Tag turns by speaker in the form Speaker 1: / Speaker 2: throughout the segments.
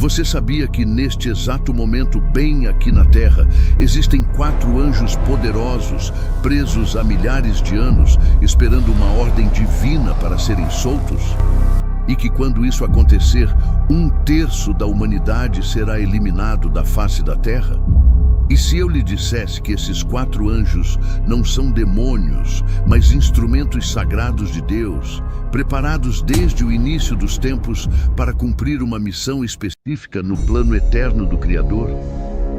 Speaker 1: Você sabia que neste exato momento, bem aqui na Terra, existem 4 anjos poderosos, presos há milhares de anos, esperando uma ordem divina para serem soltos? E que quando isso acontecer, 1/3 da humanidade será eliminado da face da Terra? E se eu lhe dissesse que esses 4 anjos não são demônios, mas instrumentos sagrados de Deus, preparados desde o início dos tempos para cumprir uma missão específica no plano eterno do Criador?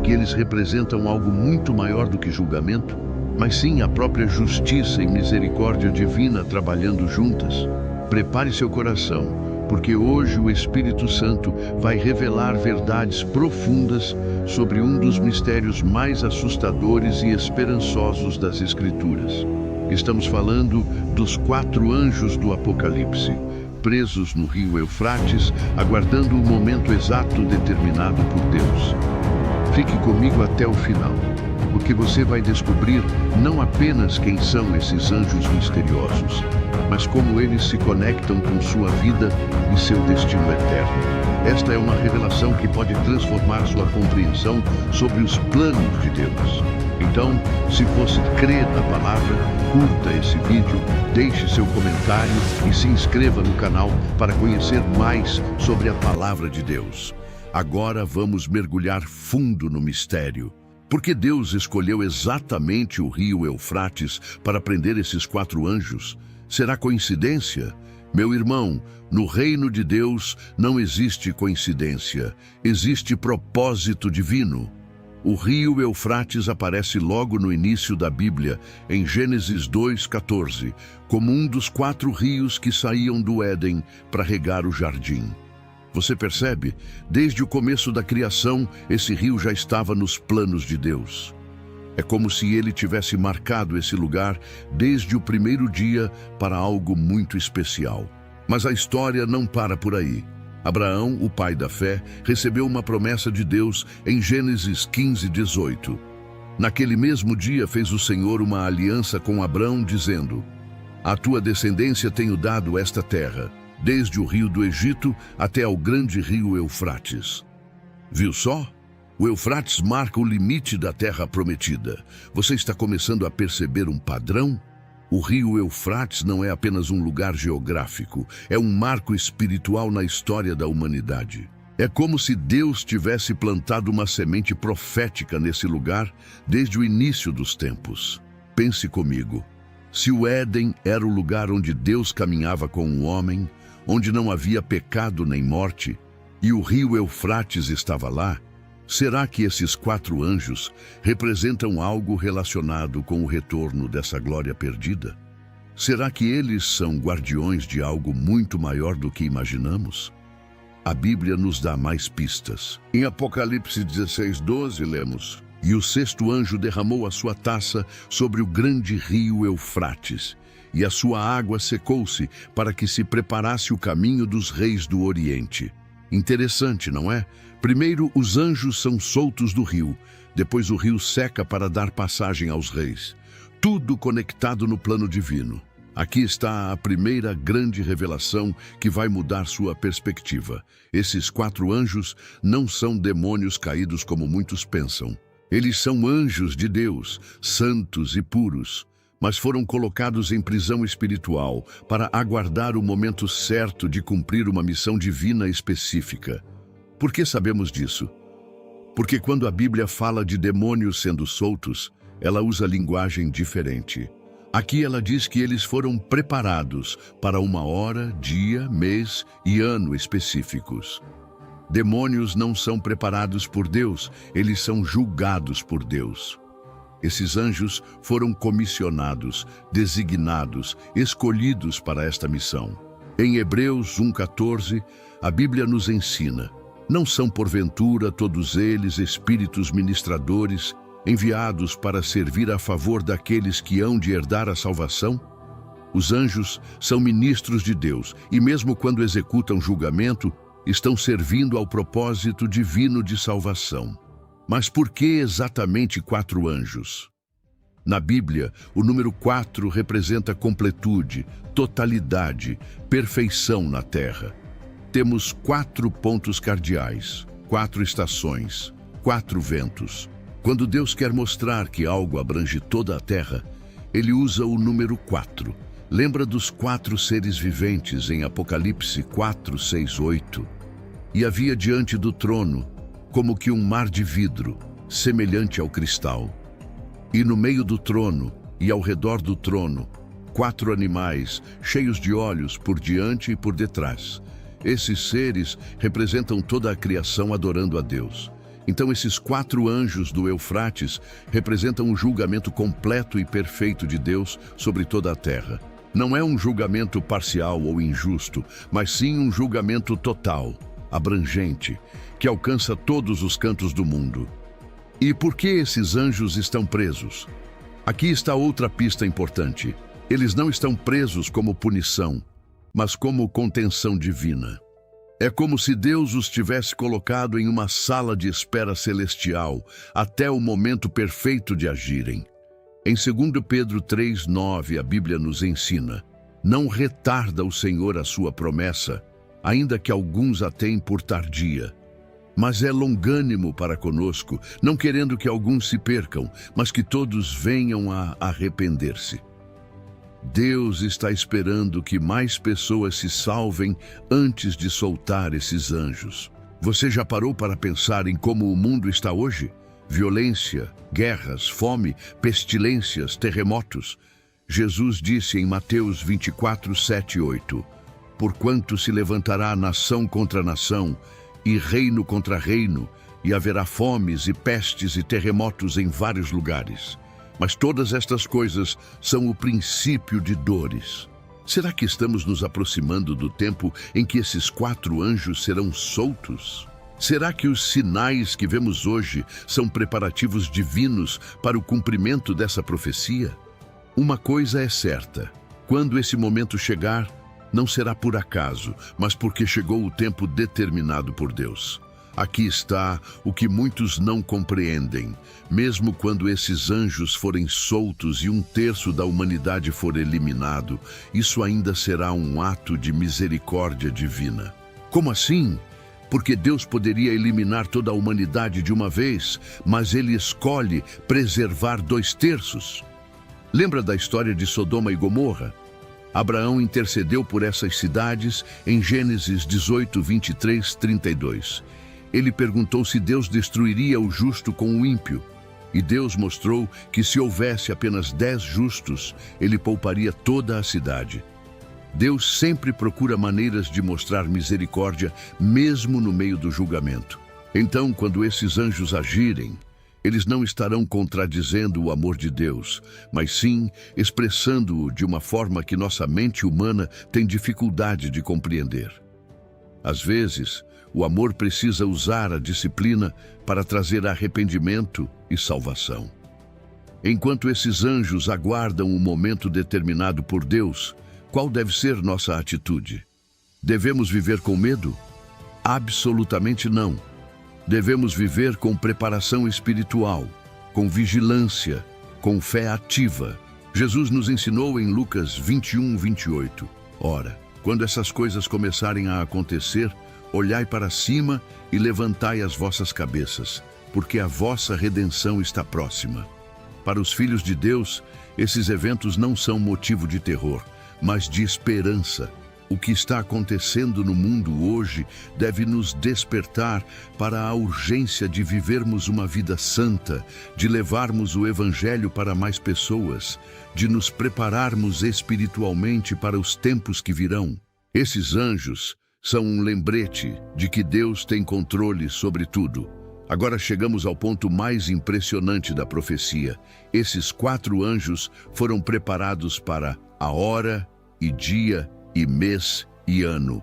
Speaker 1: Que eles representam algo muito maior do que julgamento, mas sim a própria justiça e misericórdia divina trabalhando juntas? Prepare seu coração, porque hoje o Espírito Santo vai revelar verdades profundas sobre um dos mistérios mais assustadores e esperançosos das Escrituras. Estamos falando dos 4 anjos do Apocalipse, presos no rio Eufrates, aguardando o momento exato determinado por Deus. Fique comigo até o final, porque você vai descobrir não apenas quem são esses anjos misteriosos, mas como eles se conectam com sua vida e seu destino eterno. Esta é uma revelação que pode transformar sua compreensão sobre os planos de Deus. Então, se você crê na palavra, curta esse vídeo, deixe seu comentário e se inscreva no canal para conhecer mais sobre a palavra de Deus. Agora vamos mergulhar fundo no mistério. Por que Deus escolheu exatamente o rio Eufrates para prender esses 4 anjos? Será coincidência? Meu irmão, no reino de Deus não existe coincidência, existe propósito divino. O rio Eufrates aparece logo no início da Bíblia, em Gênesis 2:14, como um dos 4 rios que saíam do Éden para regar o jardim. Você percebe? Desde o começo da criação, esse rio já estava nos planos de Deus. É como se ele tivesse marcado esse lugar desde o primeiro dia para algo muito especial. Mas a história não para por aí. Abraão, o pai da fé, recebeu uma promessa de Deus em Gênesis 15:18. Naquele mesmo dia fez o Senhor uma aliança com Abrão, dizendo: "À tua descendência tenho dado esta terra, desde o rio do Egito até ao grande rio Eufrates." Viu só? O Eufrates marca o limite da terra prometida. Você está começando a perceber um padrão? O rio Eufrates não é apenas um lugar geográfico, é um marco espiritual na história da humanidade. É como se Deus tivesse plantado uma semente profética nesse lugar desde o início dos tempos. Pense comigo. Se o Éden era o lugar onde Deus caminhava com o homem, onde não havia pecado nem morte, e o rio Eufrates estava lá, será que esses 4 anjos representam algo relacionado com o retorno dessa glória perdida? Será que eles são guardiões de algo muito maior do que imaginamos? A Bíblia nos dá mais pistas. Em Apocalipse 16:12 lemos: "E o 6º anjo derramou a sua taça sobre o grande rio Eufrates, e a sua água secou-se para que se preparasse o caminho dos reis do Oriente." Interessante, não é? Primeiro, os anjos são soltos do rio. Depois o rio seca para dar passagem aos reis. Tudo conectado no plano divino. Aqui está a primeira grande revelação que vai mudar sua perspectiva. Esses 4 anjos não são demônios caídos como muitos pensam. Eles são anjos de Deus, santos e puros, mas foram colocados em prisão espiritual para aguardar o momento certo de cumprir uma missão divina específica. Por que sabemos disso? Porque quando a Bíblia fala de demônios sendo soltos, ela usa linguagem diferente. Aqui ela diz que eles foram preparados para uma hora, dia, mês e ano específicos. Demônios não são preparados por Deus, eles são julgados por Deus. Esses anjos foram comissionados, designados, escolhidos para esta missão. Em Hebreus 1:14, a Bíblia nos ensina: "Não são porventura todos eles espíritos ministradores, enviados para servir a favor daqueles que hão de herdar a salvação?" Os anjos são ministros de Deus e mesmo quando executam julgamento, estão servindo ao propósito divino de salvação. Mas por que exatamente 4 anjos? Na Bíblia, o número 4 representa completude, totalidade, perfeição na terra. Temos 4 pontos cardeais. 4 estações, 4 ventos. Quando Deus quer mostrar que algo abrange toda a terra, ele usa o número 4. Lembra dos 4 seres viventes em Apocalipse 4, 6, 8? E havia diante do trono, como que um mar de vidro, semelhante ao cristal. E no meio do trono, e ao redor do trono, 4 animais, cheios de olhos por diante e por detrás. Esses seres representam toda a criação adorando a Deus. Então esses 4 anjos do Eufrates representam o julgamento completo e perfeito de Deus sobre toda a terra. Não é um julgamento parcial ou injusto, mas sim um julgamento total, abrangente, que alcança todos os cantos do mundo. E por que esses anjos estão presos? Aqui está outra pista importante. Eles não estão presos como punição, mas como contenção divina. É como se Deus os tivesse colocado em uma sala de espera celestial até o momento perfeito de agirem. Em 2 Pedro 3:9, a Bíblia nos ensina: não retarda o Senhor a sua promessa, ainda que alguns a tenham por tardia. Mas é longânimo para conosco, não querendo que alguns se percam, mas que todos venham a arrepender-se. Deus está esperando que mais pessoas se salvem antes de soltar esses anjos. Você já parou para pensar em como o mundo está hoje? Violência, guerras, fome, pestilências, terremotos. Jesus disse em Mateus 24, 7 e 8: porquanto se levantará nação contra nação, e reino contra reino, e haverá fomes e pestes e terremotos em vários lugares. Mas todas estas coisas são o princípio de dores. Será que estamos nos aproximando do tempo em que esses 4 anjos serão soltos? Será que os sinais que vemos hoje são preparativos divinos para o cumprimento dessa profecia? Uma coisa é certa: quando esse momento chegar, não será por acaso, mas porque chegou o tempo determinado por Deus. Aqui está o que muitos não compreendem. Mesmo quando esses anjos forem soltos e 1/3 da humanidade for eliminado, isso ainda será um ato de misericórdia divina. Como assim? Porque Deus poderia eliminar toda a humanidade de uma vez, mas ele escolhe preservar 2/3. Lembra da história de Sodoma e Gomorra? Abraão intercedeu por essas cidades em Gênesis 18, 23, 32. Ele perguntou se Deus destruiria o justo com o ímpio. E Deus mostrou que se houvesse apenas 10 justos, ele pouparia toda a cidade. Deus sempre procura maneiras de mostrar misericórdia, mesmo no meio do julgamento. Então, quando esses anjos agirem, eles não estarão contradizendo o amor de Deus, mas sim expressando-o de uma forma que nossa mente humana tem dificuldade de compreender. Às vezes, o amor precisa usar a disciplina para trazer arrependimento e salvação. Enquanto esses anjos aguardam o momento determinado por Deus, qual deve ser nossa atitude? Devemos viver com medo? Absolutamente não. Devemos viver com preparação espiritual, com vigilância, com fé ativa. Jesus nos ensinou em Lucas 21, 28. Ora, quando essas coisas começarem a acontecer, olhai para cima e levantai as vossas cabeças, porque a vossa redenção está próxima. Para os filhos de Deus, esses eventos não são motivo de terror, mas de esperança. O que está acontecendo no mundo hoje deve nos despertar para a urgência de vivermos uma vida santa, de levarmos o Evangelho para mais pessoas, de nos prepararmos espiritualmente para os tempos que virão. Esses anjos são um lembrete de que Deus tem controle sobre tudo. Agora chegamos ao ponto mais impressionante da profecia. Esses 4 anjos foram preparados para a hora e dia e mês e ano.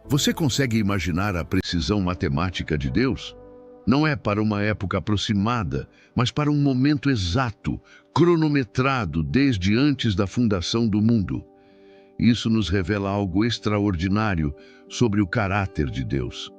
Speaker 1: Você consegue imaginar a precisão matemática de Deus? Não é para uma época aproximada, mas para um momento exato, cronometrado desde antes da fundação do mundo. Isso nos revela algo extraordinário sobre o caráter de Deus.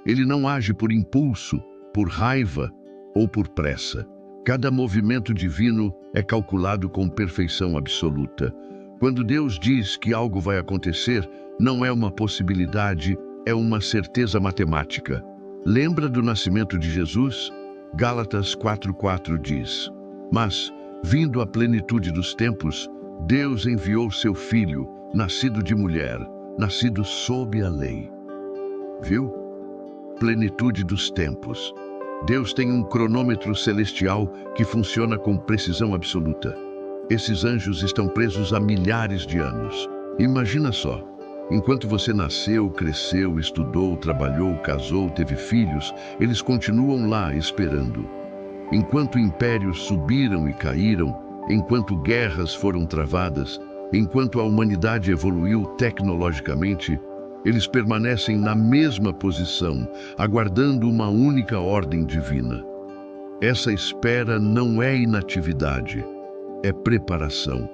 Speaker 1: Ele não age por impulso, por raiva ou por pressa. Cada movimento divino é calculado com perfeição absoluta. Quando Deus diz que algo vai acontecer, não é uma possibilidade, é uma certeza matemática. Lembra do nascimento de Jesus? Gálatas 4:4 diz: Mas, vindo a plenitude dos tempos, Deus enviou seu Filho, nascido de mulher, nascido sob a lei. Viu? Plenitude dos tempos. Deus tem um cronômetro celestial que funciona com precisão absoluta. Esses anjos estão presos há milhares de anos. Imagina só, enquanto você nasceu, cresceu, estudou, trabalhou, casou, teve filhos, eles continuam lá esperando. Enquanto impérios subiram e caíram, enquanto guerras foram travadas, enquanto a humanidade evoluiu tecnologicamente, eles permanecem na mesma posição, aguardando uma única ordem divina. Essa espera não é inatividade, é preparação.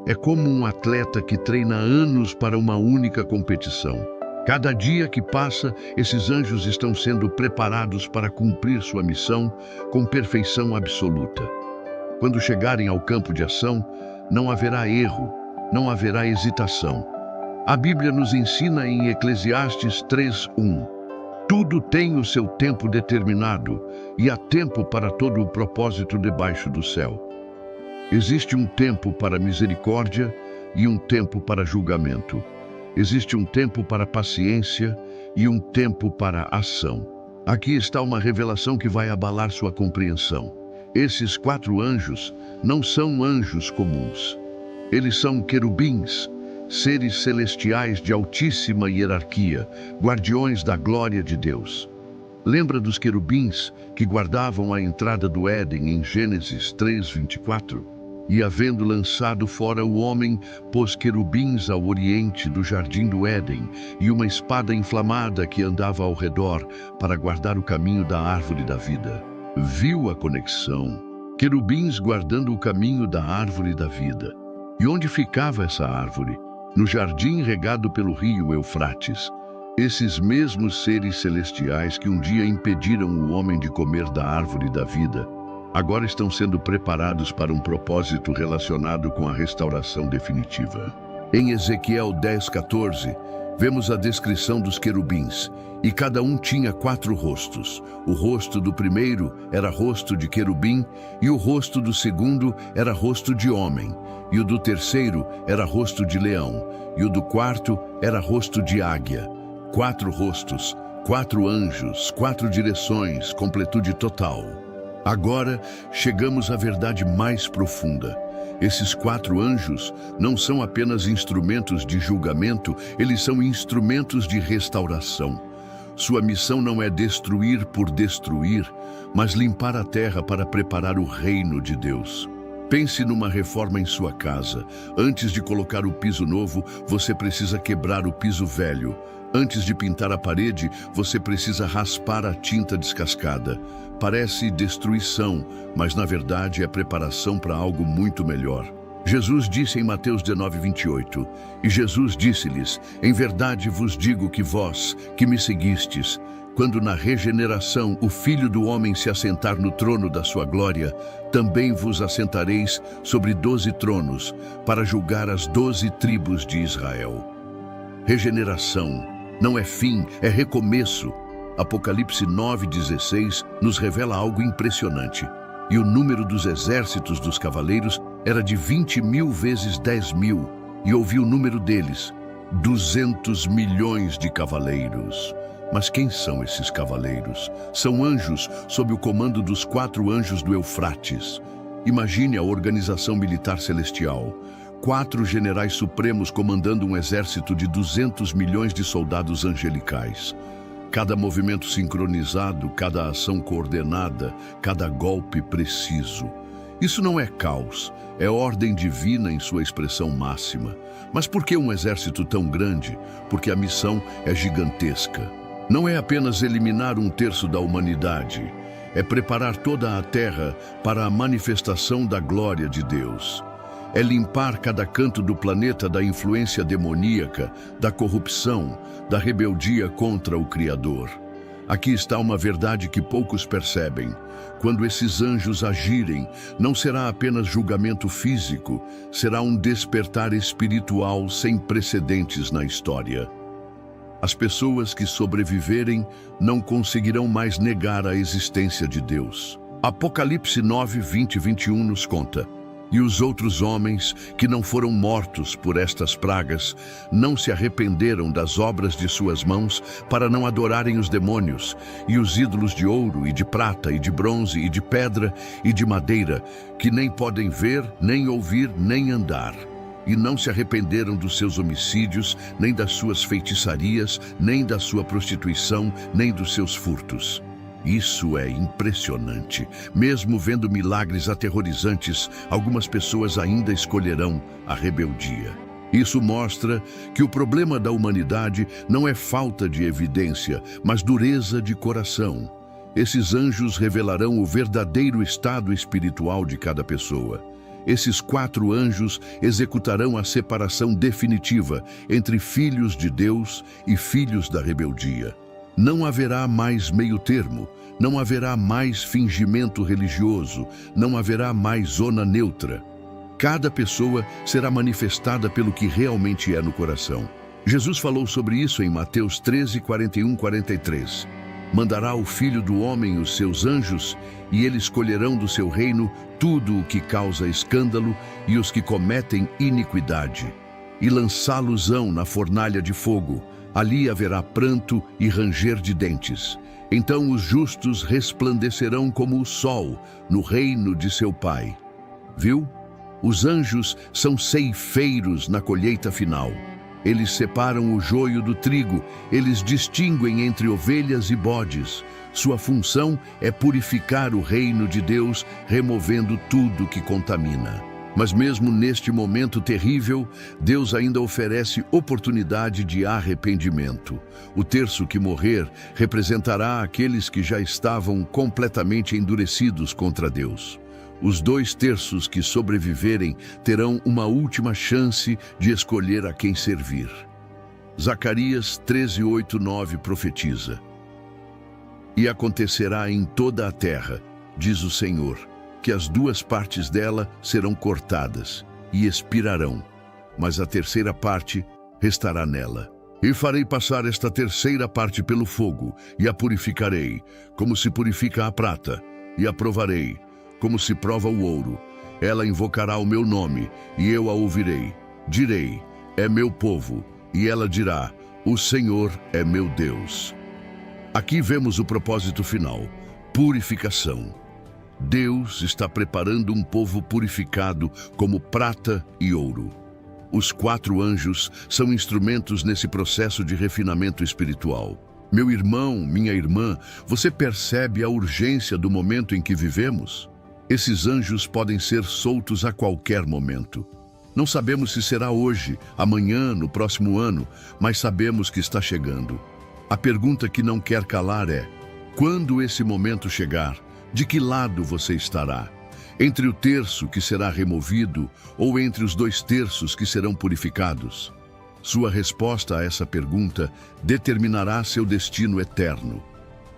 Speaker 1: É como um atleta que treina anos para uma única competição. Cada dia que passa, esses anjos estão sendo preparados para cumprir sua missão com perfeição absoluta. Quando chegarem ao campo de ação, não haverá erro, não haverá hesitação. A Bíblia nos ensina em Eclesiastes 3:1. Tudo tem o seu tempo determinado e há tempo para todo o propósito debaixo do céu. Existe um tempo para misericórdia e um tempo para julgamento. Existe um tempo para paciência e um tempo para ação. Aqui está uma revelação que vai abalar sua compreensão. Esses 4 anjos não são anjos comuns. Eles são querubins, seres celestiais de altíssima hierarquia, guardiões da glória de Deus. Lembra dos querubins que guardavam a entrada do Éden em Gênesis 3:24? E havendo lançado fora o homem, pôs querubins ao oriente do jardim do Éden, e uma espada inflamada que andava ao redor para guardar o caminho da árvore da vida. Viu a conexão? Querubins guardando o caminho da árvore da vida. E onde ficava essa árvore? No jardim regado pelo rio Eufrates. Esses mesmos seres celestiais que um dia impediram o homem de comer da árvore da vida, agora estão sendo preparados para um propósito relacionado com a restauração definitiva. Em Ezequiel 10:14, vemos a descrição dos querubins, e cada um tinha 4 rostos. O rosto do primeiro era rosto de querubim, e o rosto do segundo era rosto de homem, e o do terceiro era rosto de leão, e o do quarto era rosto de águia. 4 rostos, 4 anjos, 4 direções, completude total. Agora chegamos à verdade mais profunda. Esses 4 anjos não são apenas instrumentos de julgamento, eles são instrumentos de restauração. Sua missão não é destruir por destruir, mas limpar a terra para preparar o reino de Deus. Pense numa reforma em sua casa. Antes de colocar o piso novo, você precisa quebrar o piso velho. Antes de pintar a parede, você precisa raspar a tinta descascada. Parece destruição, mas na verdade é preparação para algo muito melhor. Jesus disse em Mateus 19:28, e Jesus disse-lhes: Em verdade vos digo que vós, que me seguistes, quando na regeneração o Filho do Homem se assentar no trono da sua glória, também vos assentareis sobre 12 tronos, para julgar as 12 tribos de Israel. Regeneração não é fim, é recomeço. Apocalipse 9:16 nos revela algo impressionante. E o número dos exércitos dos cavaleiros era de 20.000 vezes 10.000. E ouvi o número deles, 200 milhões de cavaleiros. Mas quem são esses cavaleiros? São anjos sob o comando dos 4 anjos do Eufrates. Imagine a organização militar celestial. 4 generais supremos comandando um exército de 200 milhões de soldados angelicais. Cada movimento sincronizado, cada ação coordenada, cada golpe preciso. Isso não é caos, é ordem divina em sua expressão máxima. Mas por que um exército tão grande? Porque a missão é gigantesca. Não é apenas eliminar 1/3 da humanidade, é preparar toda a terra para a manifestação da glória de Deus. É limpar cada canto do planeta da influência demoníaca, da corrupção, da rebeldia contra o Criador. Aqui está uma verdade que poucos percebem. Quando esses anjos agirem, não será apenas julgamento físico, será um despertar espiritual sem precedentes na história. As pessoas que sobreviverem não conseguirão mais negar a existência de Deus. Apocalipse 9, 20 e 21 nos conta: e os outros homens que não foram mortos por estas pragas não se arrependeram das obras de suas mãos para não adorarem os demônios e os ídolos de ouro e de prata e de bronze e de pedra e de madeira, que nem podem ver, nem ouvir, nem andar. E não se arrependeram dos seus homicídios, nem das suas feitiçarias, nem da sua prostituição, nem dos seus furtos. Isso é impressionante. Mesmo vendo milagres aterrorizantes, algumas pessoas ainda escolherão a rebeldia. Isso mostra que o problema da humanidade não é falta de evidência, mas dureza de coração. Esses anjos revelarão o verdadeiro estado espiritual de cada pessoa. Esses 4 anjos executarão a separação definitiva entre filhos de Deus e filhos da rebeldia. Não haverá mais meio termo, não haverá mais fingimento religioso, não haverá mais zona neutra. Cada pessoa será manifestada pelo que realmente é no coração. Jesus falou sobre isso em Mateus 13, 41, 43. Mandará o Filho do Homem os seus anjos, e eles escolherão do seu reino tudo o que causa escândalo e os que cometem iniquidade, e lançá-los-ão na fornalha de fogo. Ali haverá pranto e ranger de dentes. Então os justos resplandecerão como o sol no reino de seu Pai. Viu? Os anjos são ceifeiros na colheita final. Eles separam o joio do trigo, eles distinguem entre ovelhas e bodes. Sua função é purificar o reino de Deus, removendo tudo que contamina. Mas mesmo neste momento terrível, Deus ainda oferece oportunidade de arrependimento. O terço que morrer representará aqueles que já estavam completamente endurecidos contra Deus. Os 2 terços que sobreviverem terão uma última chance de escolher a quem servir. Zacarias 13, 8, 9 profetiza: e acontecerá em toda a terra, diz o Senhor, que as 2 partes dela serão cortadas e expirarão, mas a terceira parte restará nela. E farei passar esta terceira parte pelo fogo, e a purificarei, como se purifica a prata, e a provarei, como se prova o ouro. Ela invocará o meu nome, e eu a ouvirei. Direi: é meu povo, e ela dirá: o Senhor é meu Deus. Aqui vemos o propósito final: purificação. Deus está preparando um povo purificado como prata e ouro. Os 4 anjos são instrumentos nesse processo de refinamento espiritual. Meu irmão, minha irmã, você percebe a urgência do momento em que vivemos? Esses anjos podem ser soltos a qualquer momento. Não sabemos se será hoje, amanhã, no próximo ano, mas sabemos que está chegando. A pergunta que não quer calar é: quando esse momento chegar, de que lado você estará? Entre o terço que será removido ou entre os 2 terços que serão purificados? Sua resposta a essa pergunta determinará seu destino eterno.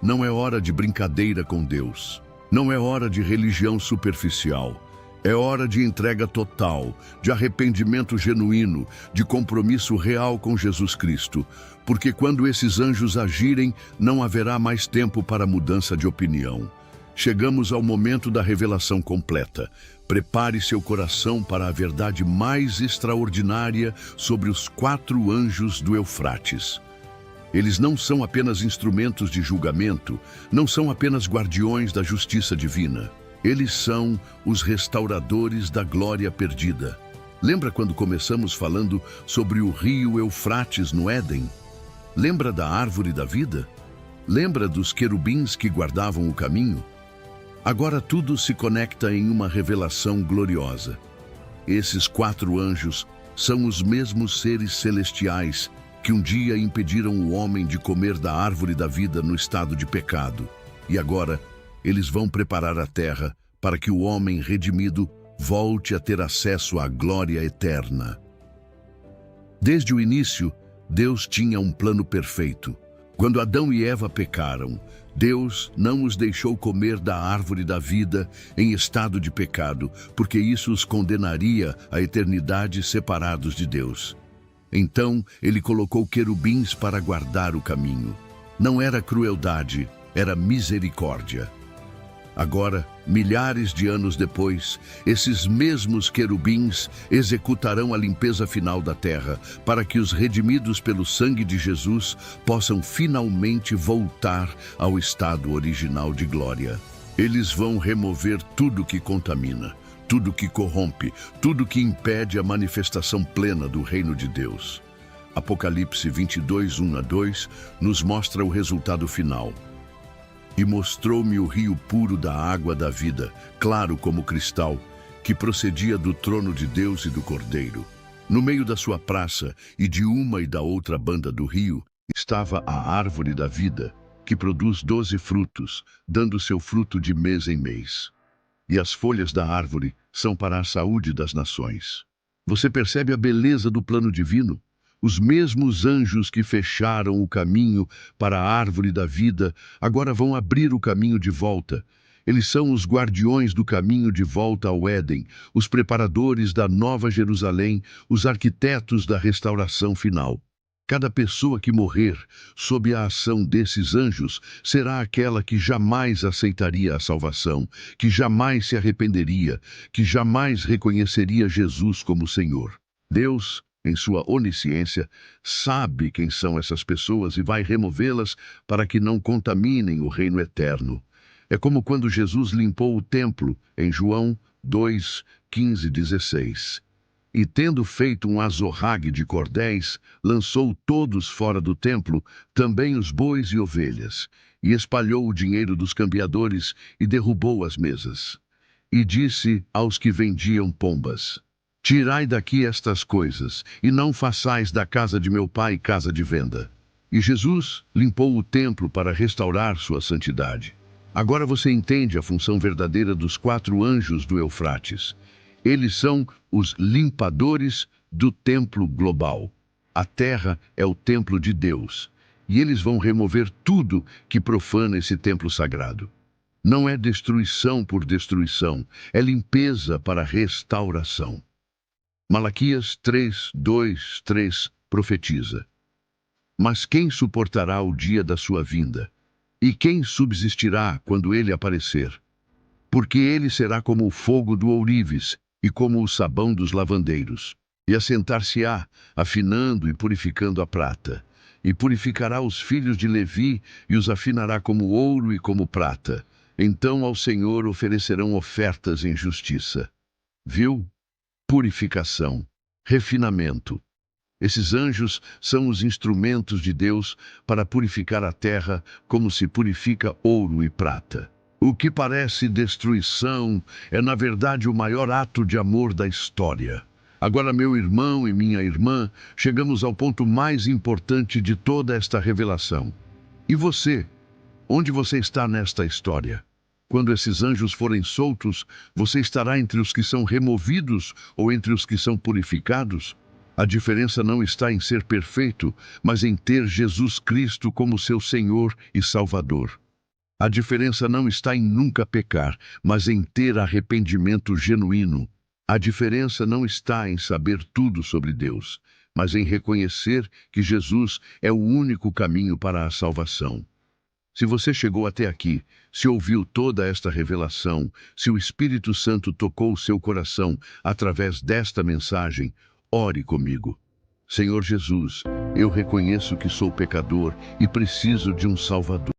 Speaker 1: Não é hora de brincadeira com Deus. Não é hora de religião superficial. É hora de entrega total, de arrependimento genuíno, de compromisso real com Jesus Cristo. Porque quando esses anjos agirem, não haverá mais tempo para mudança de opinião. Chegamos ao momento da revelação completa. Prepare seu coração para a verdade mais extraordinária sobre os 4 anjos do Eufrates. Eles não são apenas instrumentos de julgamento, não são apenas guardiões da justiça divina. Eles são os restauradores da glória perdida. Lembra quando começamos falando sobre o rio Eufrates no Éden? Lembra da árvore da vida? Lembra dos querubins que guardavam o caminho? Agora tudo se conecta em uma revelação gloriosa. Esses 4 anjos são os mesmos seres celestiais que um dia impediram o homem de comer da árvore da vida no estado de pecado. E agora, eles vão preparar a terra para que o homem redimido volte a ter acesso à glória eterna. Desde o início, Deus tinha um plano perfeito. Quando Adão e Eva pecaram, Deus não os deixou comer da árvore da vida em estado de pecado, porque isso os condenaria à eternidade separados de Deus. Então ele colocou querubins para guardar o caminho. Não era crueldade, era misericórdia. Agora, milhares de anos depois, esses mesmos querubins executarão a limpeza final da terra, para que os redimidos pelo sangue de Jesus possam finalmente voltar ao estado original de glória. Eles vão remover tudo que contamina, tudo que corrompe, tudo que impede a manifestação plena do reino de Deus. Apocalipse 22, 1-2 nos mostra o resultado final. E mostrou-me o rio puro da água da vida, claro como cristal, que procedia do trono de Deus e do Cordeiro. No meio da sua praça e de uma e da outra banda do rio, estava a árvore da vida, que produz 12 frutos, dando seu fruto de mês em mês. E as folhas da árvore são para a saúde das nações. Você percebe a beleza do plano divino? Os mesmos anjos que fecharam o caminho para a árvore da vida agora vão abrir o caminho de volta. Eles são os guardiões do caminho de volta ao Éden, os preparadores da Nova Jerusalém, os arquitetos da restauração final. Cada pessoa que morrer sob a ação desses anjos será aquela que jamais aceitaria a salvação, que jamais se arrependeria, que jamais reconheceria Jesus como Senhor. Deus, em sua onisciência, sabe quem são essas pessoas e vai removê-las para que não contaminem o reino eterno. É como quando Jesus limpou o templo, em João 2, 15, 16. E tendo feito um azorrague de cordéis, lançou todos fora do templo, também os bois e ovelhas, e espalhou o dinheiro dos cambiadores e derrubou as mesas. E disse aos que vendiam pombas: Tirai daqui estas coisas, e não façais da casa de meu pai casa de venda. E Jesus limpou o templo para restaurar sua santidade. Agora você entende a função verdadeira dos 4 anjos do Eufrates. Eles são os limpadores do templo global. A terra é o templo de Deus, e eles vão remover tudo que profana esse templo sagrado. Não é destruição por destruição, é limpeza para restauração. Malaquias 3, 2, 3 profetiza: Mas quem suportará o dia da sua vinda? E quem subsistirá quando ele aparecer? Porque ele será como o fogo do ourives e como o sabão dos lavandeiros. E assentar-se-á, afinando e purificando a prata. E purificará os filhos de Levi e os afinará como ouro e como prata. Então ao Senhor oferecerão ofertas em justiça. Viu? Purificação, refinamento. Esses anjos são os instrumentos de Deus para purificar a terra como se purifica ouro e prata. O que parece destruição é, na verdade, o maior ato de amor da história. Agora, meu irmão e minha irmã, chegamos ao ponto mais importante de toda esta revelação. E você? Onde você está nesta história? Quando esses anjos forem soltos, você estará entre os que são removidos ou entre os que são purificados? A diferença não está em ser perfeito, mas em ter Jesus Cristo como seu Senhor e Salvador. A diferença não está em nunca pecar, mas em ter arrependimento genuíno. A diferença não está em saber tudo sobre Deus, mas em reconhecer que Jesus é o único caminho para a salvação. Se você chegou até aqui, se ouviu toda esta revelação, se o Espírito Santo tocou o seu coração através desta mensagem, ore comigo. Senhor Jesus, eu reconheço que sou pecador e preciso de um Salvador.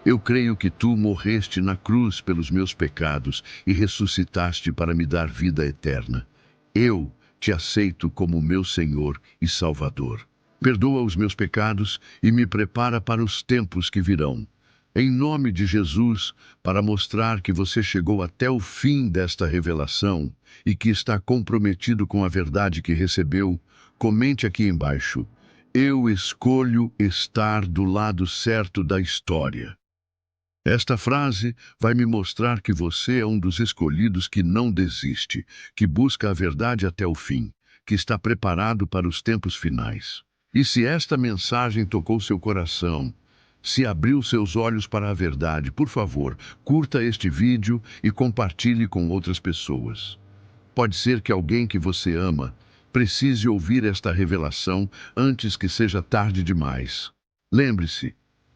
Speaker 1: Eu creio que Tu morreste na cruz pelos meus pecados e ressuscitaste para me dar vida eterna. Eu Te aceito como meu Senhor e Salvador. Perdoa os meus pecados e me prepara para os tempos que virão. Em nome de Jesus, para mostrar que você chegou até o fim desta revelação e que está comprometido com a verdade que recebeu, comente aqui embaixo: Eu escolho estar do lado certo da história. Esta frase vai me mostrar que você é um dos escolhidos que não desiste, que busca a verdade até o fim, que está preparado para os tempos finais. E se esta mensagem tocou seu coração, se abriu seus olhos para a verdade, por favor, curta este vídeo e compartilhe com outras pessoas. Pode ser que alguém que você ama precise ouvir esta revelação antes que seja tarde demais. Lembre-se,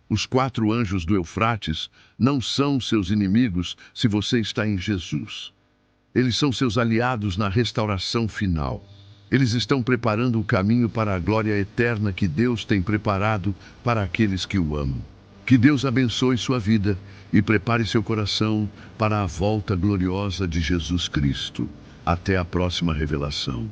Speaker 1: os 4 anjos do Eufrates não são seus inimigos se você está em Jesus. Eles são seus aliados na restauração final. Eles estão preparando o caminho para a glória eterna que Deus tem preparado para aqueles que o amam. Que Deus abençoe sua vida e prepare seu coração para a volta gloriosa de Jesus Cristo. Até a próxima revelação.